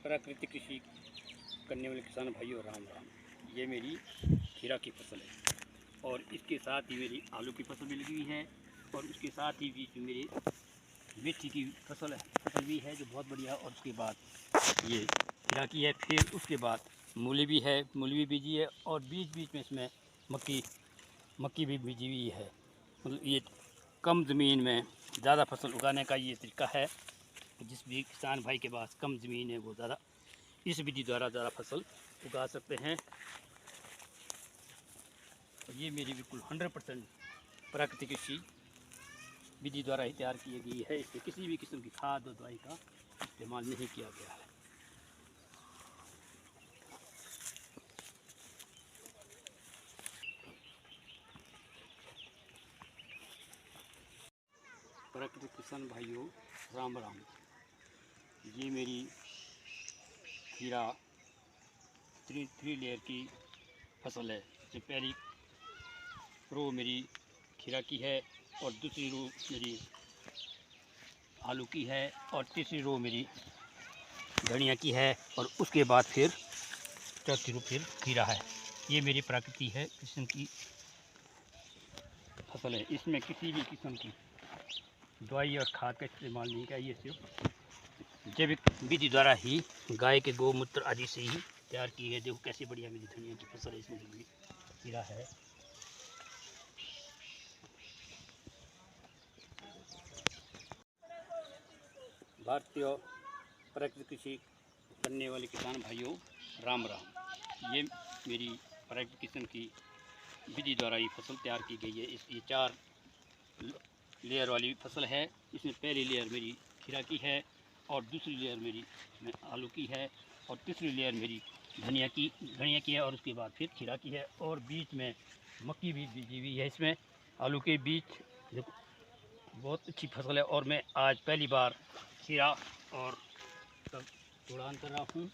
प्राकृतिक कृषि करने वाले किसान भाइयों राम राम। ये मेरी खीरा की फसल है और इसके साथ ही मेरी आलू की फसल भी लगी हुई है और उसके साथ ही बीच में मेरी मिर्ची की फसल भी है जो बहुत बढ़िया। और उसके बाद ये खीरा की है, फिर उसके बाद मूली भी है, मूली भी बीजी है और बीच बीच में इसमें मक्की भी बीजी हुई है। मतलब ये कम ज़मीन में ज़्यादा फसल उगाने का ये तरीका है। जिस भी किसान भाई के पास कम ज़मीन है वो ज़्यादा इस विधि द्वारा ज़्यादा फसल उगा सकते हैं। और ये मेरी बिल्कुल 100% प्राकृतिक कृषि विधि द्वारा ही तैयार की गई है। इसमें किसी भी किस्म की खाद और दवाई का इस्तेमाल नहीं किया गया है। प्राकृतिक किसान भाइयों राम राम। ये मेरी खीरा थ्री लेयर की फसल है। सबसे पहली रो मेरी खीरा की है और दूसरी रो मेरी आलू की है और तीसरी रो मेरी धनिया की है और उसके बाद फिर चौथी रो फिर खीरा है। ये मेरी प्राकृतिक है किस्म की फसल है। इसमें किसी भी किस्म की दवाई और खाद का इस्तेमाल नहीं किया। ये सिर्फ जैविक विधि द्वारा ही गाय के गोमूत्र आदि से ही तैयार की है। देखो कैसी बढ़िया मेरी धनिया की फसल है, इसमें भी खीरा है। भारतीय प्राकृतिक कृषि करने वाले किसान भाइयों राम राम। ये मेरी प्राकृतिक किस्म की विधि द्वारा ये फसल तैयार की गई है। ये 4 लेयर वाली फसल है। इसमें पहली लेयर मेरी खीरा की है और दूसरी लेयर मेरी आलू की है और तीसरी लेयर मेरी धनिया की है और उसके बाद फिर खीरा की है और बीच में मक्की भी बीजी हुई है। इसमें आलू के बीच देखो बहुत अच्छी फसल है। और मैं आज पहली बार खीरा और सब उड़ान कर रहा हूँ।